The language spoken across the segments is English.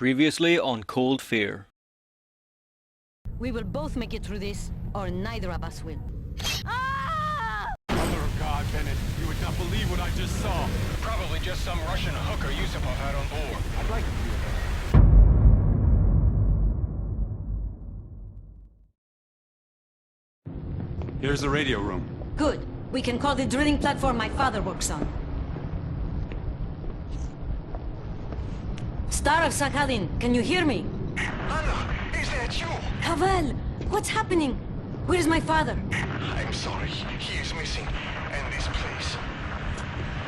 Previously on Cold Fear. We will both make it through this, or neither of us will. Ah! Mother of God, Bennett, you would not believe what I just saw. Probably just some Russian hooker Yusupov had on board. I'd like to see it. Here's the radio room. Good. We can call the drilling platform my father works on. Star of Sakhalin, can you hear me? Anna, is that you? Pavel, what's happening? Where's my father? I'm sorry. He is missing. And this place.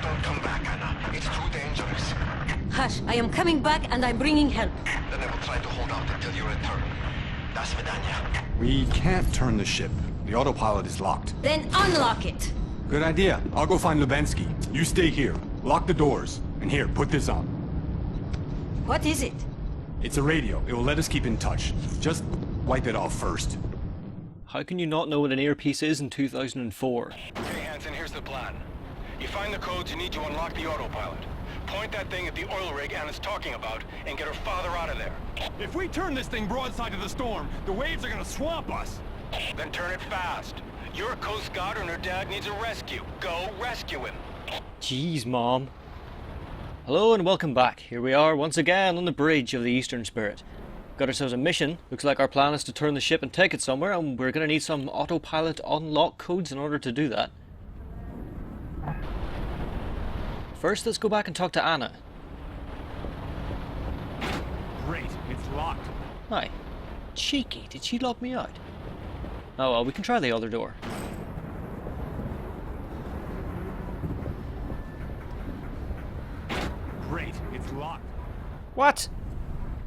Don't come back, Anna. It's too dangerous. Hush, I am coming back and I'm bringing help. Then I will try to hold out until you return. Das Vidanya. We can't turn the ship. The autopilot is locked. Then unlock it. Good idea. I'll go find Lubensky. You stay here. Lock the doors. And here, put this on. What is it? It's a radio. It will let us keep in touch. Just wipe it off first. How can you not know what an earpiece is in 2004? Okay, Hansen, here's the plan. You find the codes you need to unlock the autopilot. Point that thing at the oil rig Anna's talking about, and get her father out of there. If we turn this thing broadside to the storm, the waves are gonna swamp us. Then turn it fast. Your Coast Guard and her dad needs a rescue. Go rescue him. Jeez, Mom. Hello and welcome back. Here we are once again on the bridge of the Eastern Spirit. Got ourselves a mission. Looks like our plan is to turn the ship and take it somewhere, and we're going to need some autopilot unlock codes in order to do that. First, let's go back and talk to Anna. Great, it's locked. Hi. Cheeky, did she lock me out? Oh well, we can try the other door. Great, it's locked. What?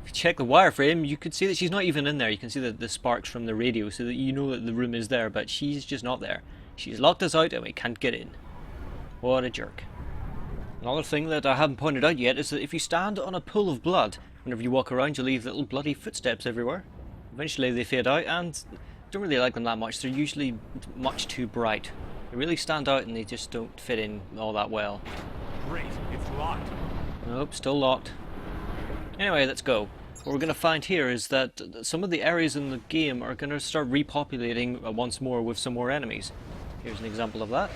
If you check the wireframe, you could see that she's not even in there. You can see the sparks from the radio, so that you know that the room is there, but she's just not there. She's locked us out and we can't get in. What a jerk. Another thing that I haven't pointed out yet is that if you stand on a pool of blood, whenever you walk around you leave little bloody footsteps everywhere. Eventually they fade out, and I don't really like them that much. They're usually much too bright. They really stand out and they just don't fit in all that well. Great, it's locked. Nope, still locked. Anyway, let's go. What we're going to find here is that some of the areas in the game are going to start repopulating once more with some more enemies. Here's an example of that.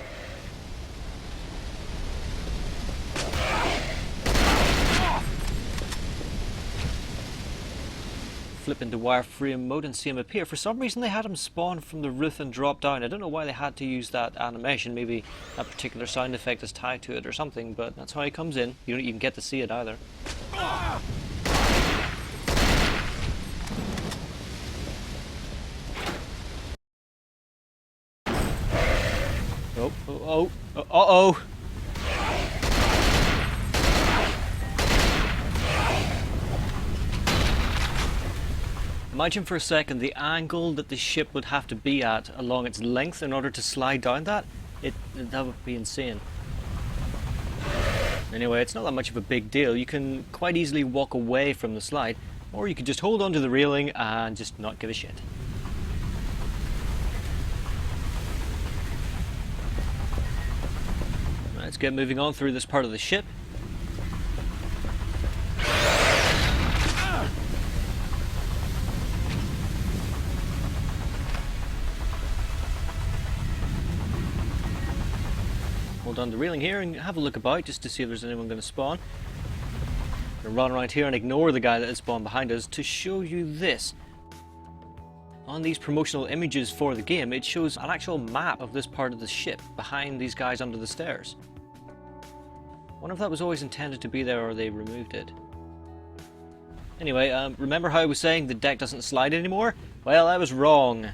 Flip into wireframe mode and see him appear. For some reason they had him spawn from the roof and drop down. I don't know why they had to use that animation. Maybe that particular sound effect is tied to it or something, but that's how he comes in. You don't even get to see it either. Uh-oh. Imagine for a second the angle that the ship would have to be at along its length in order to slide down that. That would be insane. Anyway, it's not that much of a big deal. You can quite easily walk away from the slide, or you could just hold onto the railing and just not give a shit. Let's get moving on through this part of the ship. Hold on the railing here and have a look about just to see if there's anyone going to spawn. I'm going to run around here and ignore the guy that has spawned behind us to show you this. On these promotional images for the game, it shows an actual map of this part of the ship behind these guys under the stairs. I wonder if that was always intended to be there or they removed it. Anyway, remember how I was saying the deck doesn't slide anymore? Well, I was wrong.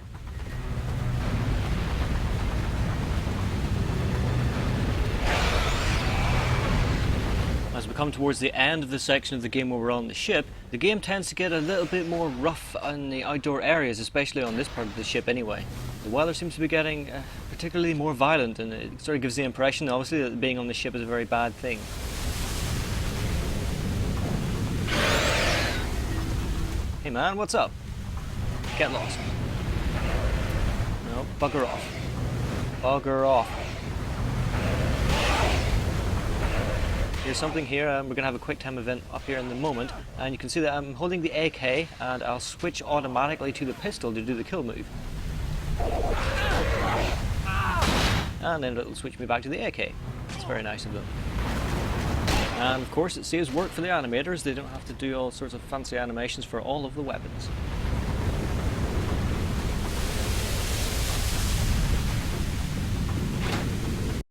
As we come towards the end of the section of the game where we're on the ship, the game tends to get a little bit more rough on the outdoor areas, especially on this part of the ship anyway. The weather seems to be getting particularly more violent, and it sort of gives the impression, obviously, that being on the ship is a very bad thing. Hey man, what's up? Get lost. No, bugger off. Bugger off. Here's something here. We're going to have a quick time event up here in the moment, and you can see that I'm holding the AK, and I'll switch automatically to the pistol to do the kill move. And then it'll switch me back to the AK. It's very nice of them. And of course it saves work for the animators. They don't have to do all sorts of fancy animations for all of the weapons.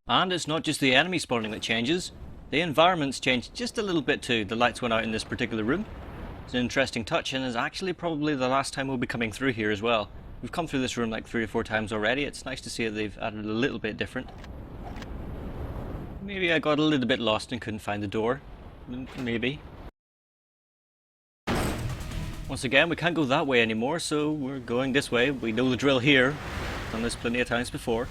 And it's not just the enemy spawning that changes. The environment's changed just a little bit too. The lights went out in this particular room. It's an interesting touch, and is actually probably the last time we'll be coming through here as well. We've come through this room like 3 or 4 times already. It's nice to see that they've added a little bit different. Maybe I got a little bit lost and couldn't find the door. Maybe. Once again, we can't go that way anymore, so we're going this way. We know the drill here. Done this plenty of times before.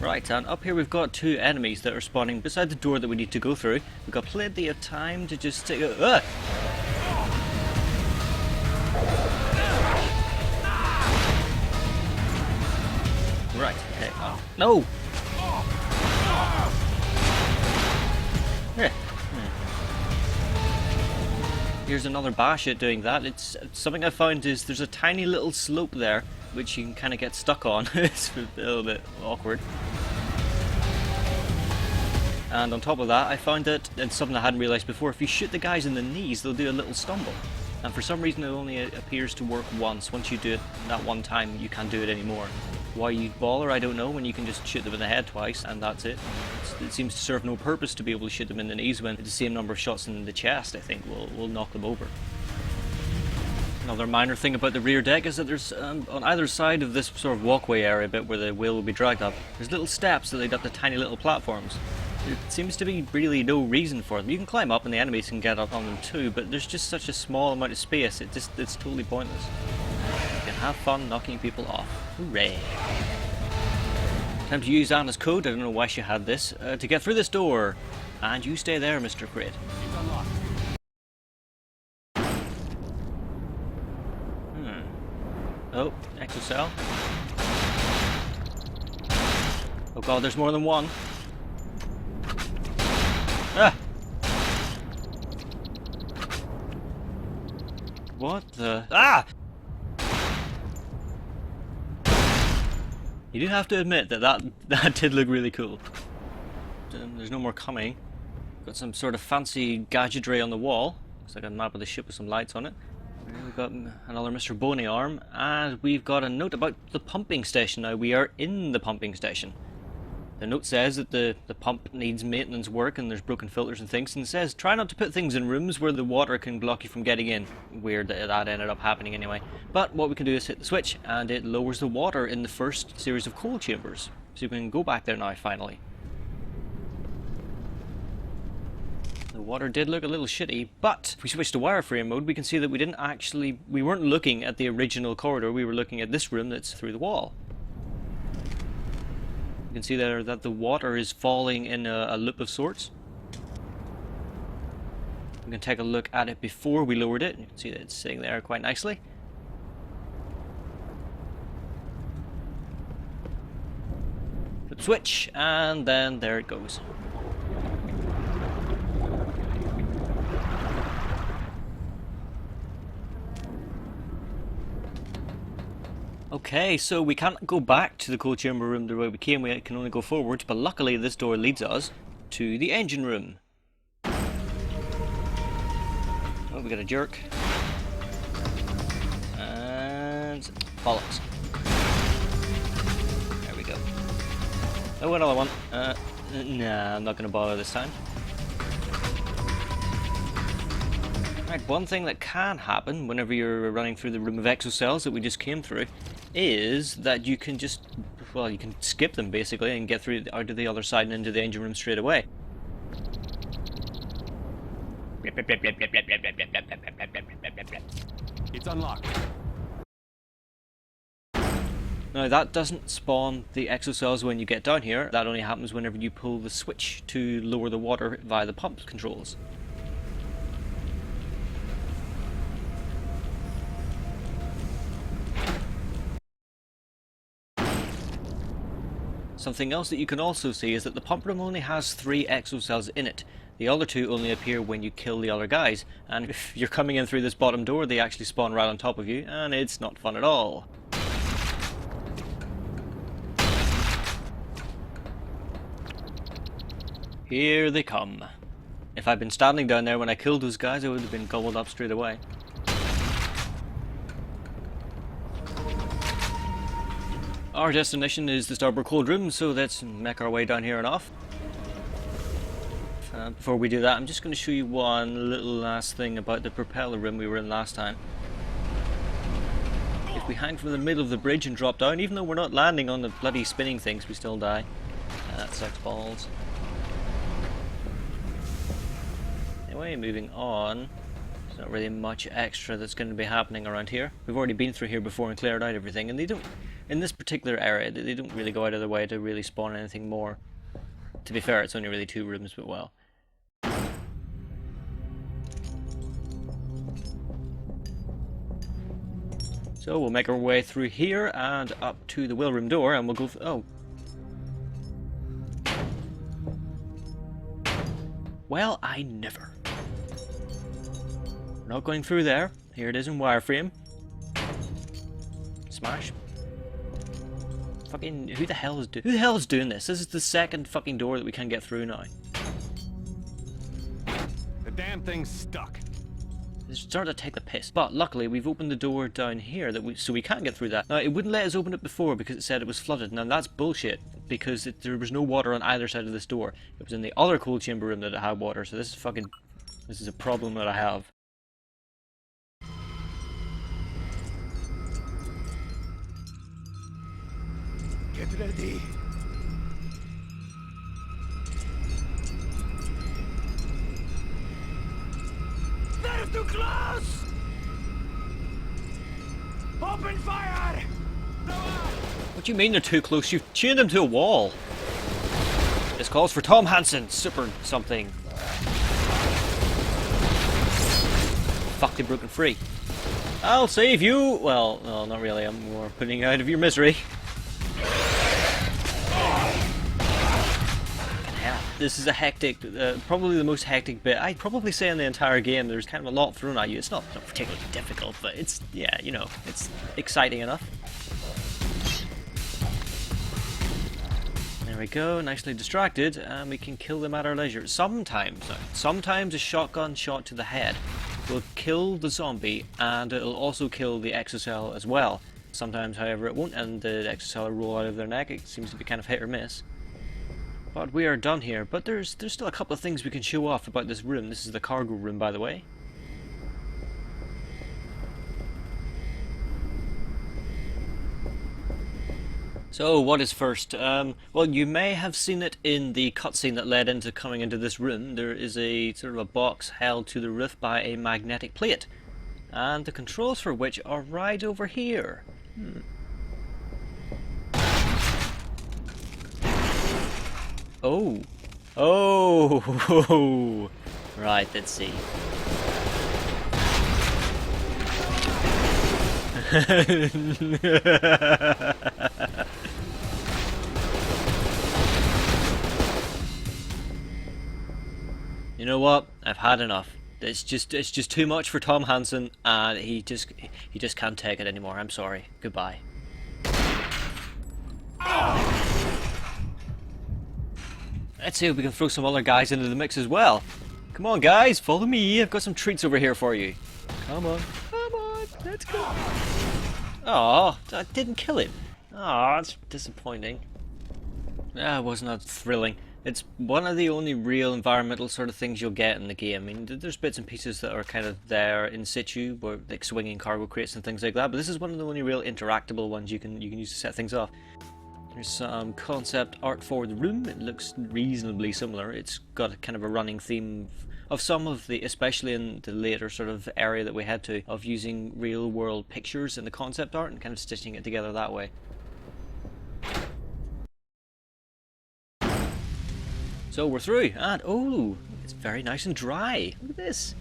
Right, and up here we've got 2 enemies that are spawning beside the door that we need to go through. We've got plenty of time to just take a... Right, okay. Oh, no! Here's another bash at doing that. It's something I found is there's a tiny little slope there which you can kind of get stuck on. It's a little bit awkward. And on top of that, I found that, and something I hadn't realised before, if you shoot the guys in the knees, they'll do a little stumble. And for some reason it only appears to work once. Once you do it that one time, you can't do it anymore. Why you baller, I don't know, when you can just shoot them in the head twice, and that's it. It seems to serve no purpose to be able to shoot them in the knees when the same number of shots in the chest, I think, will knock them over. Another minor thing about the rear deck is that there's, on either side of this sort of walkway area bit where the wheel will be dragged up, there's little steps that lead up to tiny little platforms. There seems to be really no reason for them. You can climb up and the enemies can get up on them too, but there's just such a small amount of space, it's totally pointless. You can have fun knocking people off. Hooray! Time to use Anna's code, I don't know why she had this, to get through this door. And you stay there, Mr. Crate. It's unlocked. Oh, exocell. Oh god, there's more than one. Ah! What the... Ah! You do have to admit that did look really cool. There's no more coming. Got some sort of fancy gadgetry on the wall. Looks like a map of the ship with some lights on it. We've got another Mr. Boney arm, and we've got a note about the pumping station now. We are in the pumping station. The note says that the pump needs maintenance work and there's broken filters and things, and it says try not to put things in rooms where the water can block you from getting in. Weird that that ended up happening anyway. But what we can do is hit the switch and it lowers the water in the first series of coal chambers. So we can go back there now finally. The water did look a little shitty, but if we switch to wireframe mode we can see that we weren't looking at the original corridor, we were looking at this room that's through the wall. You can see there that the water is falling in a loop of sorts. We can take a look at it before we lowered it. You can see that it's sitting there quite nicely. Flip switch, and then there it goes. Okay, so we can't go back to the coal chamber room the way we came, we can only go forwards, but luckily this door leads us to the engine room. Oh, we got a jerk. And... bollocks. There we go. Oh, another one. Nah, I'm not going to bother this time. Right, one thing that can happen whenever you're running through the room of exocells that we just came through is that you can just, well, you can skip them basically and get through out to the other side and into the engine room straight away. It's unlocked. Now that doesn't spawn the exocells when you get down here, that only happens whenever you pull the switch to lower the water via the pump controls. Something else that you can also see is that the pump room only has 3 exocells in it. The other 2 only appear when you kill the other guys, and if you're coming in through this bottom door they actually spawn right on top of you, and it's not fun at all. Here they come. If I'd been standing down there when I killed those guys, I would have been gobbled up straight away. Our destination is the starboard cold room, so let's make our way down here and off. Before we do that, I'm just going to show you one little last thing about the propeller room we were in last time. If we hang from the middle of the bridge and drop down, even though we're not landing on the bloody spinning things, we still die. That sucks balls. Anyway, moving on. There's not really much extra that's going to be happening around here. We've already been through here before and cleared out everything, and they don't, in this particular area, they don't really go out of their way to really spawn anything more. To be fair, it's only really 2 rooms, but well. So we'll make our way through here and up to the wheel room door, and we'll go. Oh. Well, I never. We're not going through there. Here it is in wireframe. Smash. Fucking who the hell is doing this? This is the second fucking door that we can't get through now. The damn thing's stuck. It's starting to take the piss. But luckily we've opened the door down here so we can't get through that. Now it wouldn't let us open it before because it said it was flooded. Now that's bullshit because there was no water on either side of this door. It was in the other cold chamber room that it had water. So this is a problem that I have. Get ready. They're too close! Open fire! What do you mean they're too close? You've chained them to a wall. This calls for Tom Hansen, super something. Fuck, they've broken free. I'll save you! Well, no, not really. I'm more putting you out of your misery. This is a hectic, probably the most hectic bit. I'd probably say in the entire game. There's kind of a lot thrown at you. It's not particularly difficult, but it's, yeah, you know, it's exciting enough. There we go, nicely distracted, and we can kill them at our leisure. Sometimes a shotgun shot to the head will kill the zombie, and it'll also kill the exocell as well. Sometimes, however, it won't, and the exocell will roll out of their neck. It seems to be kind of hit or miss. But we are done here, but there's still a couple of things we can show off about this room. This is the cargo room, by the way. So, what is first? Well, you may have seen it in the cutscene that led into coming into this room. There is a sort of a box held to the roof by a magnetic plate, and the controls for which are right over here. Oh. Oh. Right, let's see. You know what? I've had enough. It's just too much for Tom Hansen, and he just can't take it anymore. I'm sorry. Goodbye. Let's see if we can throw some other guys into the mix as well. Come on, guys, follow me. I've got some treats over here for you. Come on, let's go. Oh, I didn't kill him. Oh, that's disappointing. It wasn't that thrilling. It's one of the only real environmental sort of things you'll get in the game. I mean, there's bits and pieces that are kind of there in situ, where, like swinging cargo crates and things like that. But this is one of the only real interactable ones you can use to set things off. There's some concept art for the room. It looks reasonably similar. It's got kind of a running theme of some of the, especially in the later sort of area that we head to, of using real world pictures in the concept art and kind of stitching it together that way. So we're through, and oh, it's very nice and dry. Look at this.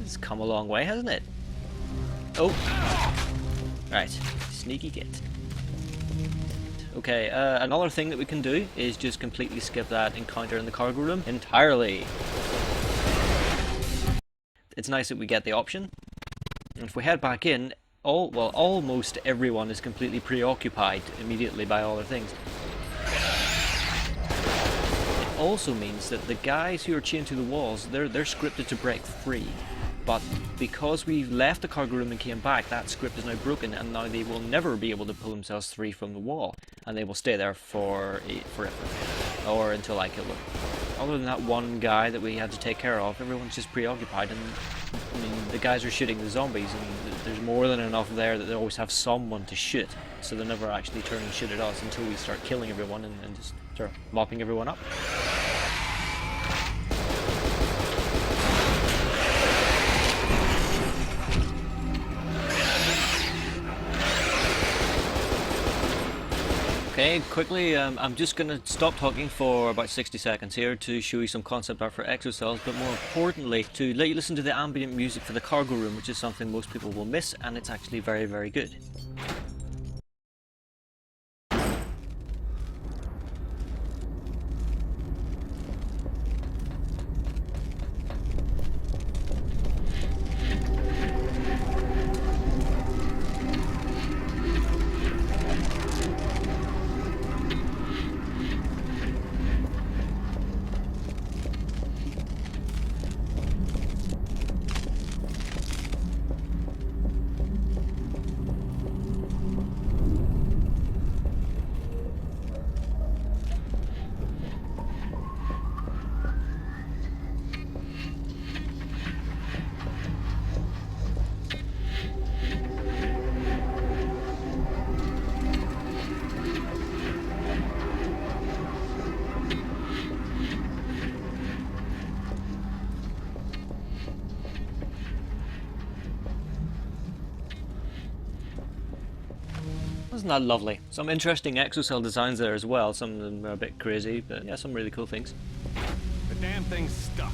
It's come a long way, hasn't it? Oh. Right, sneaky git. Okay, another thing that we can do is just completely skip that encounter in the cargo room entirely. It's nice that we get the option. And if we head back in, almost everyone is completely preoccupied immediately by all their things. It also means that the guys who are chained to the walls, they're scripted to break free. But because we left the cargo room and came back, that script is now broken, and now they will never be able to pull themselves free from the wall, and they will stay there forever, or until I kill them. Other than that one guy that we had to take care of, everyone's just preoccupied, and I mean, the guys are shooting the zombies, and there's more than enough there that they always have someone to shoot, so they never actually turn and shoot at us until we start killing everyone and just start mopping everyone up. Okay, quickly, I'm just going to stop talking for about 60 seconds here to show you some concept art for exocells, but more importantly, to let you listen to the ambient music for the cargo room, which is something most people will miss, and it's actually very, very good. Isn't that lovely? Some interesting exocell designs there as well. Some of them are a bit crazy, but yeah, some really cool things. The damn thing's stuck.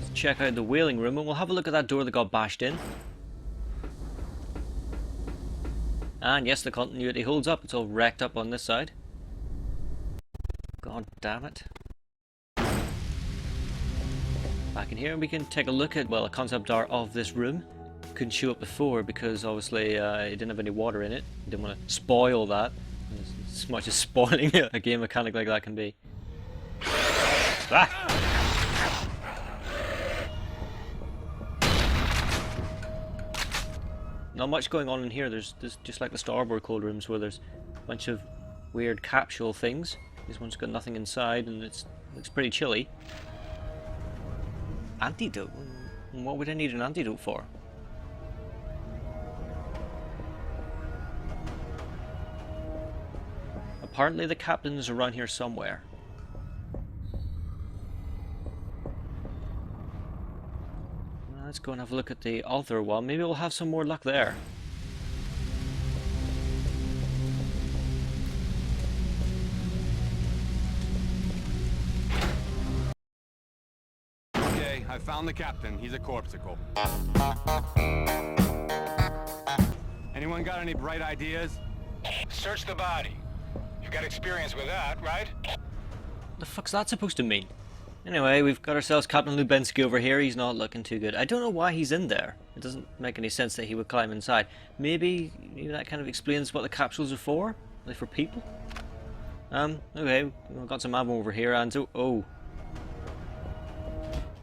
Let's check out the whaling room, and we'll have a look at that door that got bashed in. And yes, the continuity holds up. It's all wrecked up on this side. God damn it. Back in here, we can take a look at, well, a concept art of this room. Couldn't show up before because obviously it didn't have any water in it. Didn't want to spoil that, as much as spoiling a game mechanic like that can be. Ah! Not much going on in here. There's just like the starboard cold rooms where there's a bunch of weird capsule things. This one's got nothing inside and looks pretty chilly. Antidote? What would I need an antidote for? Apparently the captain is around here somewhere. Let's go and have a look at the other one. Maybe we'll have some more luck there. Okay, I found the captain. He's a corpsicle. Anyone got any bright ideas? Search the body. You've got experience with that, right? The fuck's that supposed to mean? Anyway, we've got ourselves Captain Lubinsky over here. He's not looking too good. I don't know why he's in there. It doesn't make any sense that he would climb inside. Maybe that kind of explains what the capsules are for? Are they for people? Okay, we've got some ammo over here, and oh.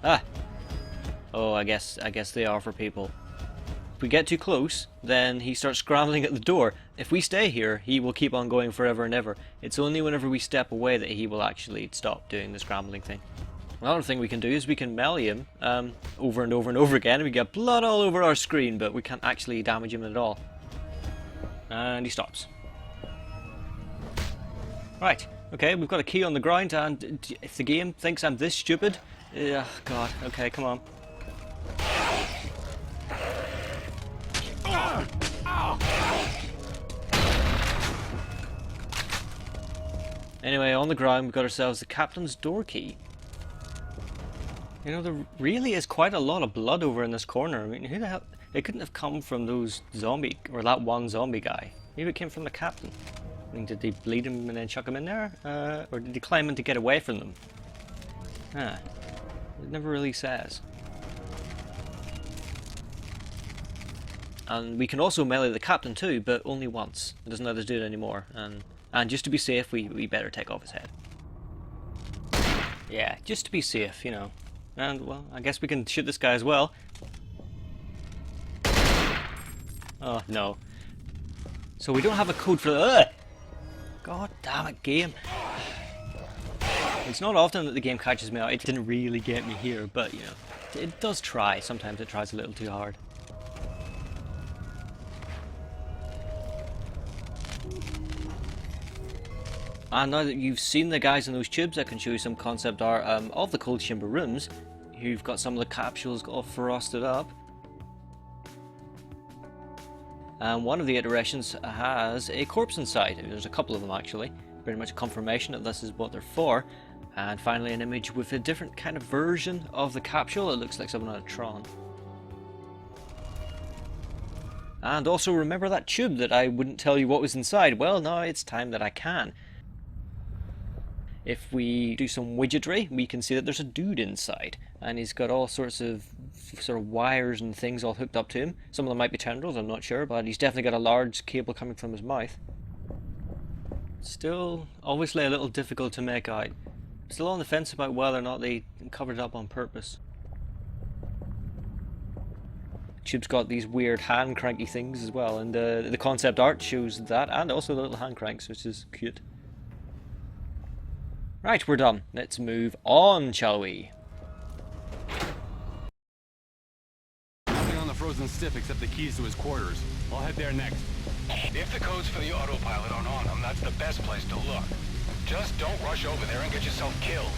Ah! Oh, I guess they are for people. If we get too close, then he starts scrambling at the door. If we stay here, he will keep on going forever and ever. It's only whenever we step away that he will actually stop doing the scrambling thing. Another thing we can do is we can melee him over and over and over again. We get blood all over our screen, but we can't actually damage him at all. And he stops. Right, okay, we've got a key on the ground, and if the game thinks I'm this stupid... God, okay, come on. Anyway, on the ground, we've got ourselves the captain's door key. You know, there really is quite a lot of blood over in this corner. I mean, who the hell... It couldn't have come from those zombie... or that one zombie guy. Maybe it came from the captain. I mean, did they bleed him and then chuck him in there? Or did he climb in to get away from them? Huh. It never really says. And we can also melee the captain too, but only once. It doesn't let us do it anymore. And just to be safe, we better take off his head. Yeah, just to be safe, you know. And, well, I guess we can shoot this guy as well. Oh, no. So we don't have a code for... Ugh! God damn it, game. It's not often that the game catches me out. It didn't really get me here, but, you know, it does try. Sometimes it tries a little too hard. And now that you've seen the guys in those tubes, I can show you some concept art of the cold chamber rooms. You've got some of the capsules all frosted up. And one of the iterations has a corpse inside. There's a couple of them actually. Pretty much a confirmation that this is what they're for. And finally an image with a different kind of version of the capsule. It looks like something out of Tron. And also remember that tube that I wouldn't tell you what was inside? Well, now it's time that I can. If we do some widgetry, we can see that there's a dude inside, and he's got all sorts of sort of wires and things all hooked up to him. Some of them might be tendrils, I'm not sure, but he's definitely got a large cable coming from his mouth. Still, obviously a little difficult to make out. Still on the fence about whether or not they covered it up on purpose. Tube's got these weird hand cranky things as well, and the concept art shows that, and also the little hand cranks, which is cute. Right, we're done. Let's move on, shall we? Nothing on the frozen stiff except the keys to his quarters. I'll head there next. If the codes for the autopilot aren't on them, that's the best place to look. Just don't rush over there and get yourself killed.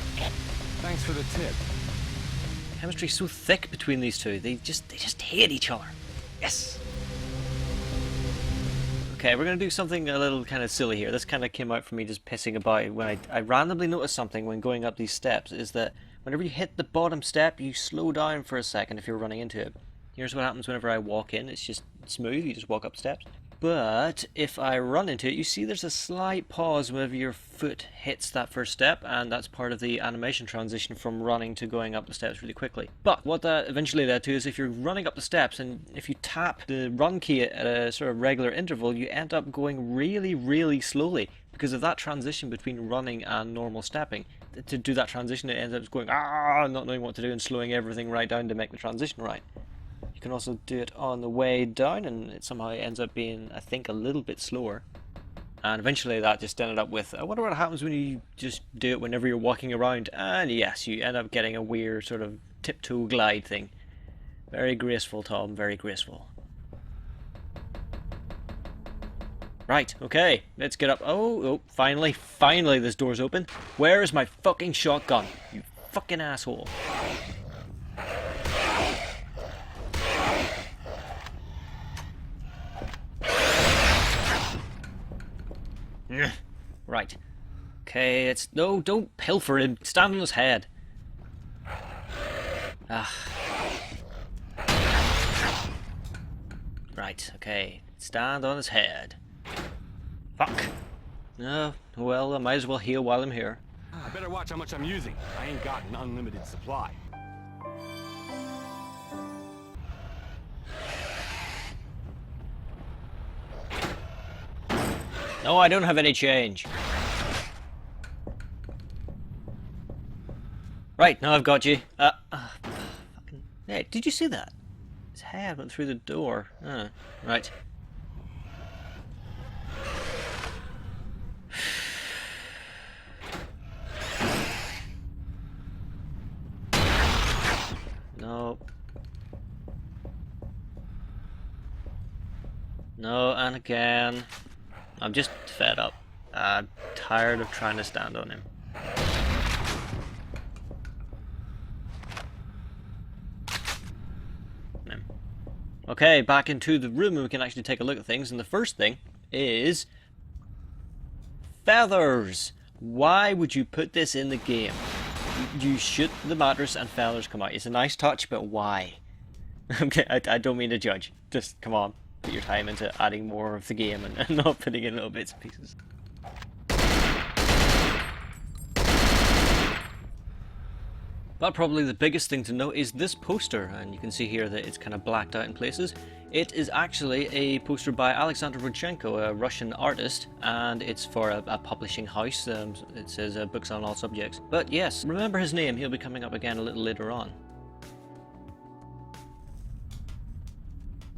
Thanks for the tip. Chemistry's so thick between these two. They just hate each other. Yes. Okay, we're going to do something a little kind of silly here. This kind of came out from me just pissing about when I randomly noticed something when going up these steps, is that whenever you hit the bottom step, you slow down for a second if you're running into it. Here's what happens whenever I walk in. It's just smooth, you just walk up steps. But if I run into it, you see there's a slight pause whenever your foot hits that first step, and that's part of the animation transition from running to going up the steps really quickly. But what that eventually led to is if you're running up the steps and if you tap the run key at a sort of regular interval, you end up going really, really slowly because of that transition between running and normal stepping. To do that transition, it ends up going, not knowing what to do and slowing everything right down to make the transition right. You can also do it on the way down, and it somehow ends up being, I think, a little bit slower. And eventually that just ended up with, I wonder what happens when you just do it whenever you're walking around. And yes, you end up getting a weird sort of tiptoe glide thing. Very graceful, Tom, very graceful. Right, okay, let's get up. Oh, finally this door's open. Where is my fucking shotgun? You fucking asshole. Right. Okay, it's... No, don't pilfer him. Stand on his head. Right, okay. Stand on his head. Fuck. No, well, I might as well heal while I'm here. I better watch how much I'm using. I ain't got an unlimited supply. No, I don't have any change. Right, now I've got you. Fucking... Hey, did you see that? His head went through the door. Right. No. No, and again. I'm just fed up. I'm tired of trying to stand on him. Okay, back into the room and we can actually take a look at things. And the first thing is... feathers! Why would you put this in the game? You shoot the mattress and feathers come out. It's a nice touch, but why? Okay, I don't mean to judge. Just, come on, put your time into adding more of the game and not putting in little bits and pieces. But probably the biggest thing to note is this poster, and you can see here that it's kind of blacked out in places. It is actually a poster by Alexander Rodchenko, a Russian artist, and it's for a publishing house. It says books on all subjects. But yes, remember his name, he'll be coming up again a little later on.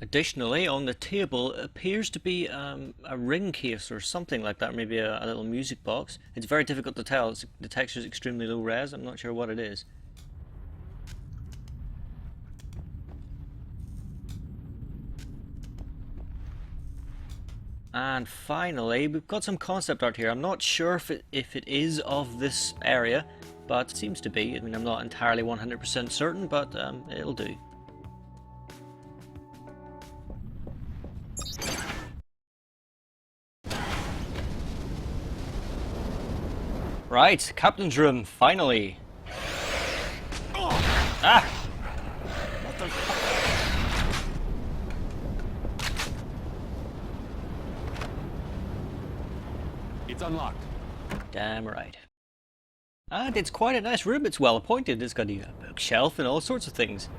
Additionally, on the table appears to be a ring case or something like that, maybe a little music box. It's very difficult to tell, the texture is extremely low res, I'm not sure what it is. And finally, we've got some concept art here. I'm not sure if it is of this area, but it seems to be. I mean, I'm not entirely 100% certain, but it'll do. Right, Captain's room, finally. Ah! What the fuck? It's unlocked. Damn right. And it's quite a nice room, it's well appointed. It's got a bookshelf and all sorts of things.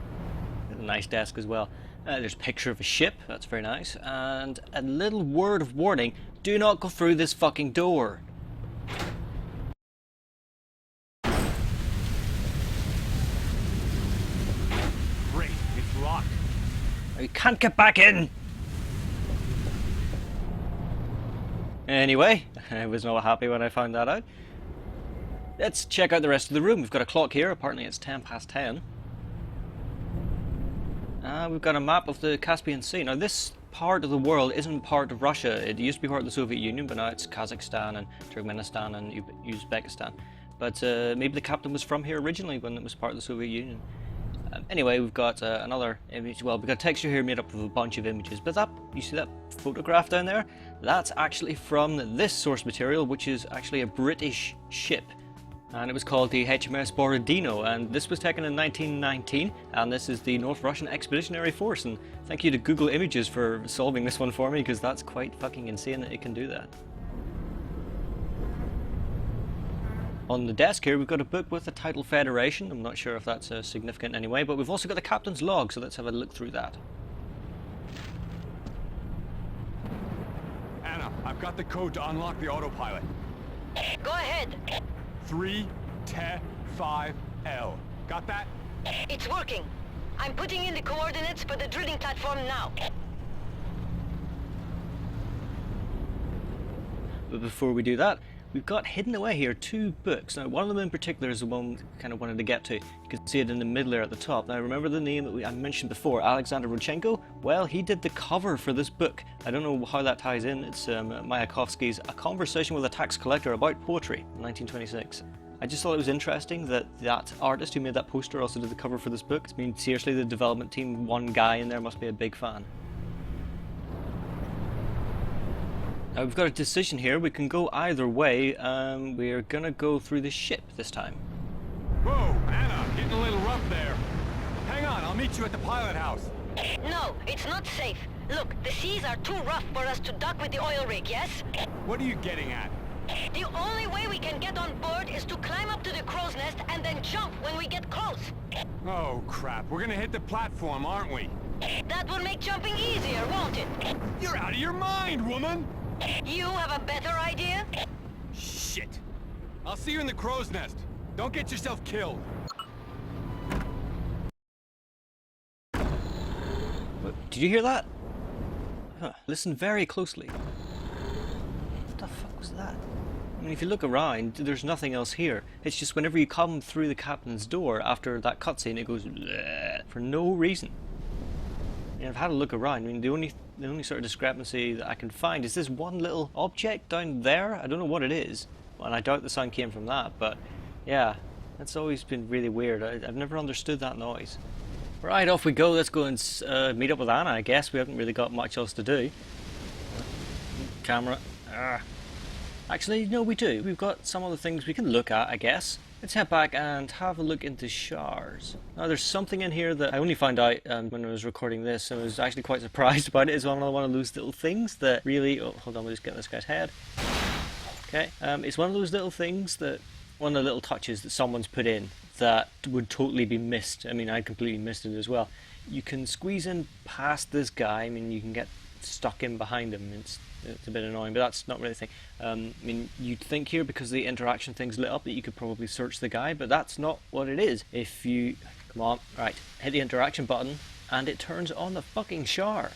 There's a nice desk as well. There's a picture of a ship, that's very nice. And a little word of warning, do not go through this fucking door. Great, it's locked. You can't get back in! Anyway, I was not happy when I found that out. Let's check out the rest of the room. We've got a clock here, apparently it's 10:10. We've got a map of the Caspian Sea. Now this part of the world isn't part of Russia. It used to be part of the Soviet Union, but now it's Kazakhstan and Turkmenistan and Uzbekistan. But maybe the captain was from here originally when it was part of the Soviet Union. Anyway, we've got another image. Well, we've got a texture here made up of a bunch of images. But that, you see that photograph down there? That's actually from this source material, which is actually a British ship. And it was called the HMS Borodino, and this was taken in 1919, and this is the North Russian Expeditionary Force. And thank you to Google Images for solving this one for me, because that's quite fucking insane that it can do that. On the desk here we've got a book with the title Federation. I'm not sure if that's significant in any way, but we've also got the captain's log, so let's have a look through that. Anna, I've got the code to unlock the autopilot. Go ahead. 3T5L. Got that? It's working. I'm putting in the coordinates for the drilling platform now. But before we do that, we've got hidden away here two books. Now one of them in particular is the one I kind of wanted to get to. You can see it in the middle there at the top. Now remember the name that I mentioned before, Alexander Rodchenko? Well, he did the cover for this book. I don't know how that ties in. It's Mayakovsky's A Conversation with a Tax Collector About Poetry, 1926. I just thought it was interesting that that artist who made that poster also did the cover for this book. I mean, seriously, the development team, one guy in there must be a big fan. Now we've got a decision here. We can go either way. We're gonna go through the ship this time. Whoa, Anna, getting a little rough there. Hang on, I'll meet you at the pilot house. No, it's not safe. Look, the seas are too rough for us to dock with the oil rig, yes? What are you getting at? The only way we can get on board is to climb up to the crow's nest and then jump when we get close. Oh, crap. We're gonna hit the platform, aren't we? That will make jumping easier, won't it? You're out of your mind, woman! You have a better idea? Shit. I'll see you in the crow's nest. Don't get yourself killed. Did you hear that? Huh. Listen very closely. What the fuck was that? I mean, if you look around, there's nothing else here. It's just whenever you come through the captain's door after that cutscene, it goes bleh, for no reason. And I've had a look around. I mean, the only sort of discrepancy that I can find is this one little object down there. I don't know what it is, and I doubt the sound came from that. But yeah, that's always been really weird. I've never understood that noise. Right, off we go. Let's go and meet up with Anna. I guess we haven't really got much else to do. Camera. Actually, no, we do. We've got some other things we can look at, I guess. Let's head back and have a look into showers. Now, there's something in here that I only found out when I was recording this, and I was actually quite surprised about it. It's one of those little things that really... Oh, hold on, we'll just get this guy's head. Okay, it's one of those little things that... One of the little touches that someone's put in that would totally be missed. I mean, I completely missed it as well. You can squeeze in past this guy. I mean, you can get stuck in behind him. It's a bit annoying, but that's not really the thing. I mean, you'd think here, because the interaction thing's lit up, that you could probably search the guy, but that's not what it is. If you... Come on, right, hit the interaction button, and it turns on the fucking shower.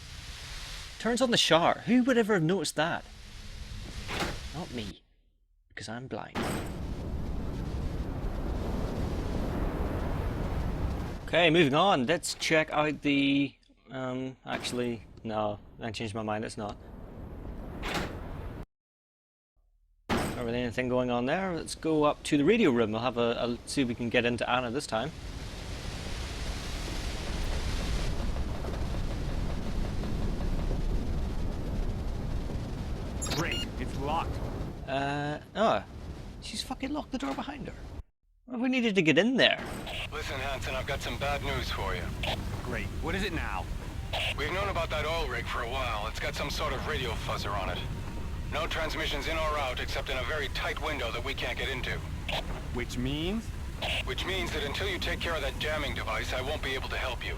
Turns on the shower. Who would ever have noticed that? Not me, because I'm blind. Okay, moving on. Let's check out the... actually, no, I changed my mind, it's not. Not really anything going on there. Let's go up to the radio room. We'll have a see if we can get into Anna this time. Great, it's locked. Oh. She's fucking locked the door behind her. What if we needed to get in there? Listen, Hanson, I've got some bad news for you. Great, what is it now? We've known about that oil rig for a while. It's got some sort of radio fuzzer on it. No transmissions in or out except in a very tight window that we can't get into. Which means? Which means that until you take care of that jamming device, I won't be able to help you.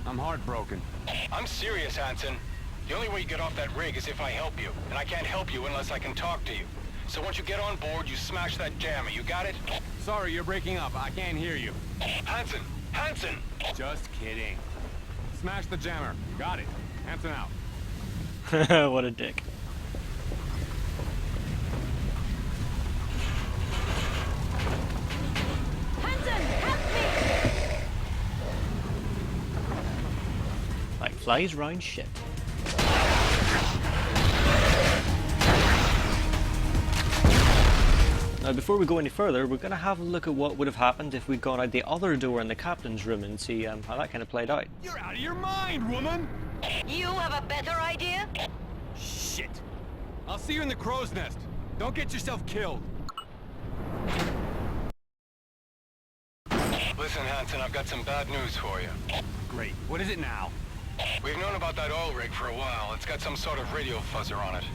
I'm heartbroken. I'm serious, Hanson. The only way you get off that rig is if I help you, and I can't help you unless I can talk to you. So once you get on board, you smash that jammer. You got it? Sorry, you're breaking up. I can't hear you. Hanson! Hanson! Just kidding. Smash the jammer. Got it. Hanson out. What a dick. Hanson, help me! Like flies round shit. Now, before we go any further, we're going to have a look at what would have happened if we'd gone out the other door in the captain's room and see how that kind of played out. You're out of your mind, woman! You have a better idea? Shit! I'll see you in the crow's nest. Don't get yourself killed. Listen, Hanson, I've got some bad news for you. Great, what is it now? We've known about that oil rig for a while. It's got some sort of radio fuzzer on it.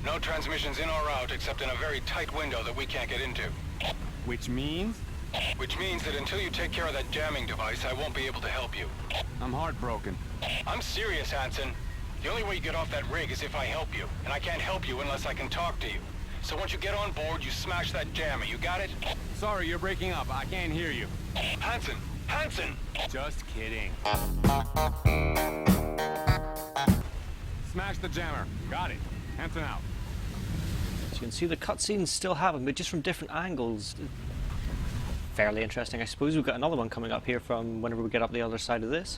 No transmissions in or out except in a very tight window that we can't get into. Which means? Which means that until you take care of that jamming device, I won't be able to help you. I'm heartbroken. I'm serious, Hanson. The only way you get off that rig is if I help you, and I can't help you unless I can talk to you. So once you get on board, you smash that jammer. You got it? Sorry, you're breaking up. I can't hear you. Hanson! Hanson! Just kidding. Smash the jammer. Got it. Hanson out. So you can see the cutscenes still happen, but just from different angles. Fairly interesting. I suppose we've got another one coming up here from whenever we get up the other side of this.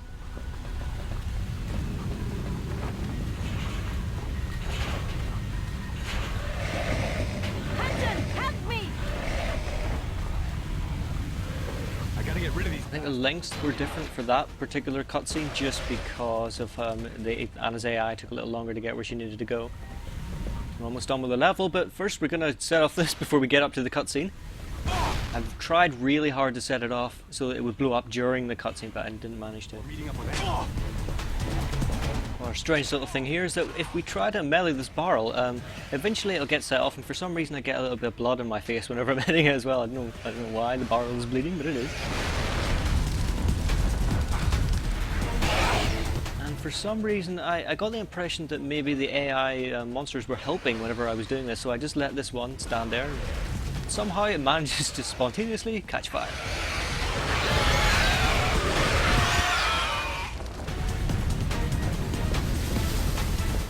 Hanson, help me! I gotta get rid of these. I think the lengths were different for that particular cutscene just because of Anna's AI took a little longer to get where she needed to go. We're almost done with the level, but first we're going to set off this before we get up to the cutscene. I've tried really hard to set it off so that it would blow up during the cutscene, but I didn't manage to. Meeting up with it. Well, our strange little thing here is that if we try to melee this barrel, eventually it'll get set off, and for some reason I get a little bit of blood in my face whenever I'm hitting it as well. I don't know why the barrel is bleeding, but it is. For some reason, I got the impression that maybe the AI monsters were helping whenever I was doing this, so I just let this one stand there. Somehow it manages to spontaneously catch fire.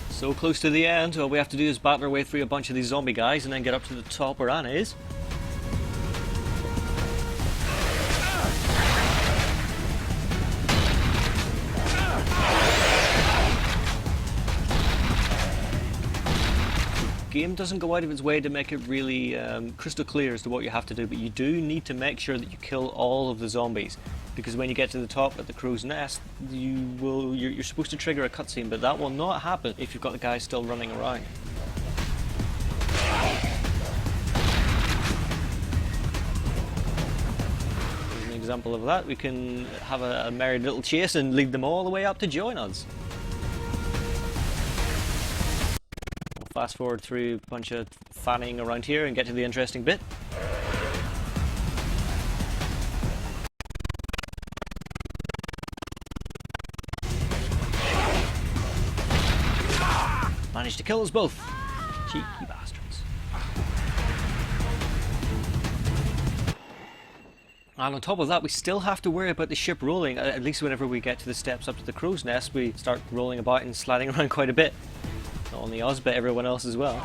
So close to the end, all we have to do is battle our way through a bunch of these zombie guys and then get up to the top where Anna is. Game doesn't go out of its way to make it really crystal clear as to what you have to do, but you do need to make sure that you kill all of the zombies, because when you get to the top at the crow's nest, you're supposed to trigger a cutscene, but that will not happen if you've got the guys still running around. example of that. We can have a merry little chase and lead them all the way up to join us. We'll fast forward through a bunch of fanning around here and get to the interesting bit. Managed to kill us both. Cheeky bastards. And on top of that, we still have to worry about the ship rolling. At least whenever we get to the steps up to the crow's nest, we start rolling about and sliding around quite a bit. Not only us, but everyone else as well.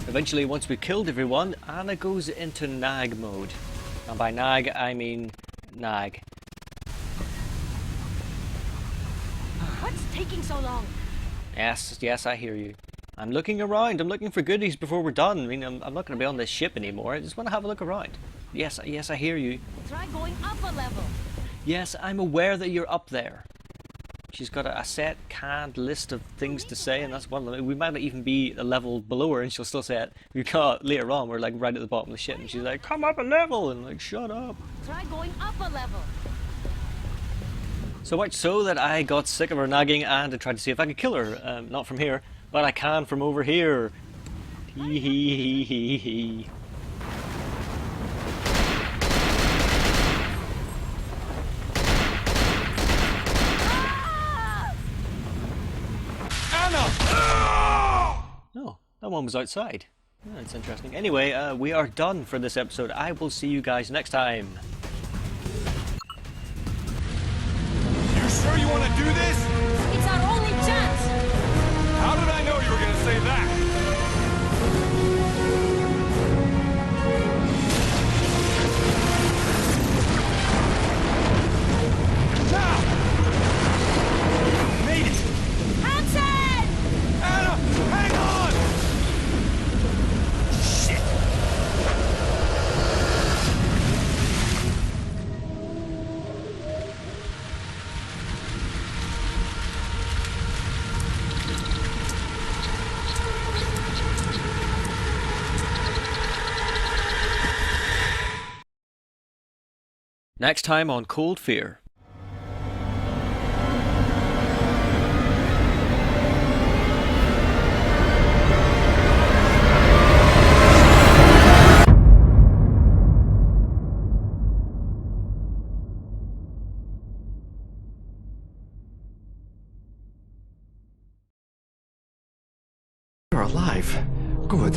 Eventually, once we killed everyone, Anna goes into nag mode. And by nag, I mean nag. What's taking so long? Yes, I hear you. I'm looking around. I'm looking for goodies before we're done. I mean, I'm not going to be on this ship anymore. I just want to have a look around. Yes, I hear you. Try going up a level. Yes, I'm aware that you're up there. She's got a set canned list of things to say, and that's one of them. We might even be a level below her, and she'll still say it. We got later on, we're like right at the bottom of the ship, and she's like, "Come up a level," and like, "Shut up." Try going up a level. So much so that I got sick of her nagging, and I tried to see if I could kill her. Not from here, but I can from over here. Hee hee hee hee hee. Oh, that one was outside. Oh, that's interesting. Anyway, we are done for this episode. I will see you guys next time. You sure you want to do this? It's our only chance. How did I know you were going to say that? Made it! Hansen! Anna, hang on! Shit! Next time on Cold Fear. You're alive. Good.